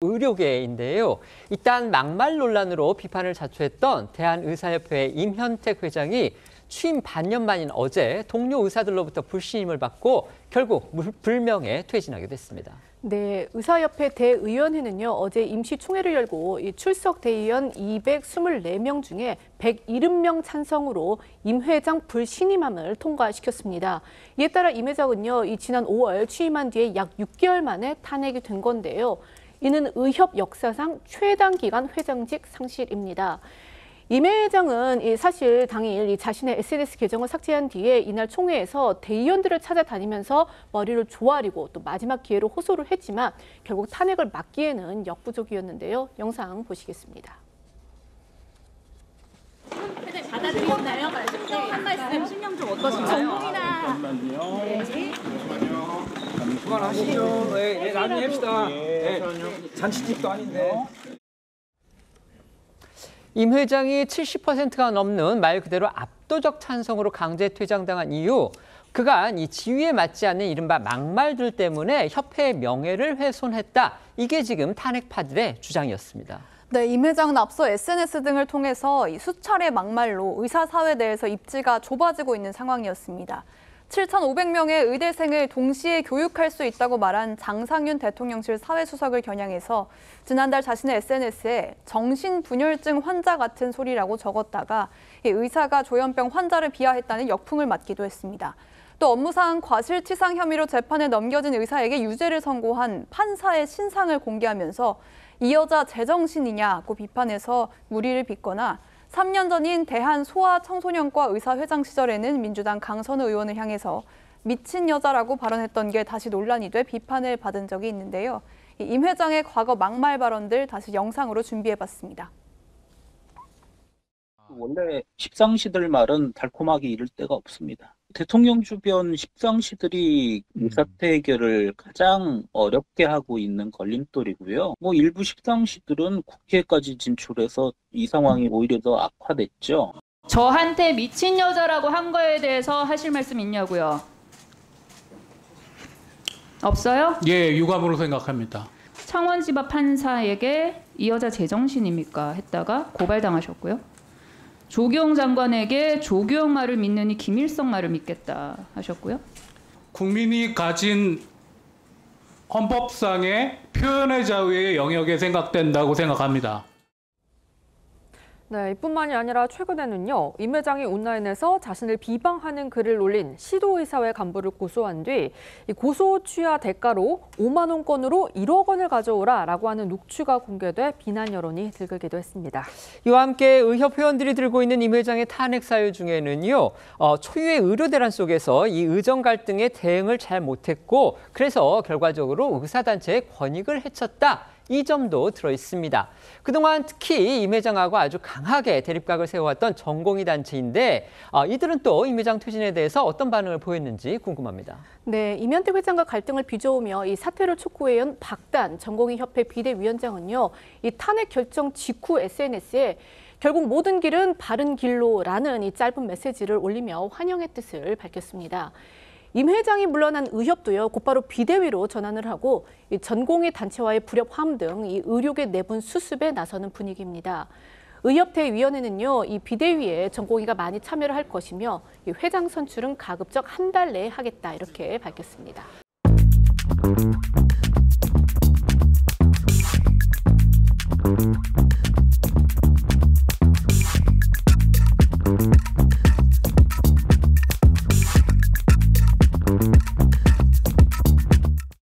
의료계인데요. 일단 막말 논란으로 비판을 자초했던 대한의사협회 임현택 회장이 취임 반년 만인 어제 동료 의사들로부터 불신임을 받고 결국 불명예 퇴진하게 됐습니다. 네, 의사협회 대의원회는요, 어제 임시총회를 열고 출석 대의원 224명 중에 170명 찬성으로 임 회장 불신임함을 통과시켰습니다. 이에 따라 임 회장은요, 지난 5월 취임한 뒤에 약 6개월 만에 탄핵이 된 건데요. 이는 의협 역사상 최단기간 회장직 상실입니다. 임 회장은 사실 당일 자신의 SNS 계정을 삭제한 뒤에 이날 총회에서 대의원들을 찾아다니면서 머리를 조아리고 또 마지막 기회로 호소를 했지만 결국 탄핵을 막기에는 역부족이었는데요. 영상 보시겠습니다. 회장님 받아들였나요? 한 말씀 실명 좀 어떠신가요? 잠깐만요. 잠시만요. 그만하시죠. 네, 나중에 합시다. 네, 잔치집도 아닌데. 임 회장이 70%가 넘는 말 그대로 압도적 찬성으로 강제 퇴장당한 이유, 그간 이 지위에 맞지 않는 이른바 막말들 때문에 협회의 명예를 훼손했다. 이게 지금 탄핵파들의 주장이었습니다. 네, 임 회장은 앞서 SNS 등을 통해서 수차례 막말로 의사사회 내에서 입지가 좁아지고 있는 상황이었습니다. 7,500명의 의대생을 동시에 교육할 수 있다고 말한 장상윤 대통령실 사회수석을 겨냥해서 지난달 자신의 SNS에 정신분열증 환자 같은 소리라고 적었다가 의사가 조현병 환자를 비하했다는 역풍을 맞기도 했습니다. 또 업무상 과실치상 혐의로 재판에 넘겨진 의사에게 유죄를 선고한 판사의 신상을 공개하면서 이 여자 제정신이냐고 비판해서 물의를 빚거나 3년 전인 대한소아청소년과 의사회장 시절에는 민주당 강선우 의원을 향해서 미친 여자라고 발언했던 게 다시 논란이 돼 비판을 받은 적이 있는데요. 임 회장의 과거 막말 발언들 다시 영상으로 준비해봤습니다. 원래 십상시들 말은 달콤하게 이를 데가 없습니다. 대통령 주변 십상시들이 의사태 해결을 가장 어렵게 하고 있는 걸림돌이고요. 일부 십상시들은 국회까지 진출해서 이 상황이 오히려 더 악화됐죠. 저한테 미친 여자라고 한 거에 대해서 하실 말씀 있냐고요? 없어요? 예, 유감으로 생각합니다. 창원지법 판사에게 이 여자 제정신입니까? 했다가 고발당하셨고요. 조규영 장관에게 조규영 말을 믿느니 김일성 말을 믿겠다 하셨고요. 국민이 가진 헌법상의 표현의 자유의 영역에 생각된다고 생각합니다. 네, 이뿐만이 아니라 최근에는요, 임 회장이 온라인에서 자신을 비방하는 글을 올린 시도의사회 간부를 고소한 뒤 이 고소 취하 대가로 5만 원권으로 1억 원을 가져오라라고 하는 녹취가 공개돼 비난 여론이 들끓기도 했습니다. 이와 함께 의협 회원들이 들고 있는 임 회장의 탄핵 사유 중에는요, 초유의 의료 대란 속에서 이 의정 갈등에 대응을 잘 못했고 그래서 결과적으로 의사단체의 권익을 해쳤다. 이 점도 들어 있습니다. 그동안 특히 임 회장하고 아주 강하게 대립각을 세워왔던 전공의 단체인데 이들은 또 임 회장 퇴진에 대해서 어떤 반응을 보였는지 궁금합니다. 네, 임현택 회장과 갈등을 빚어오며 이 사퇴를 촉구해온 박단 전공의 협회 비대위원장은요, 이 탄핵 결정 직후 SNS에 결국 모든 길은 바른 길로라는 이 짧은 메시지를 올리며 환영의 뜻을 밝혔습니다. 임 회장이 물러난 의협도요, 곧바로 비대위로 전환을 하고 이 전공의 단체와의 불협화음 등 이 의료계 내분 수습에 나서는 분위기입니다. 의협대위원회는요, 이 비대위에 전공의가 많이 참여를 할 것이며 이 회장 선출은 가급적 한 달 내에 하겠다 이렇게 밝혔습니다.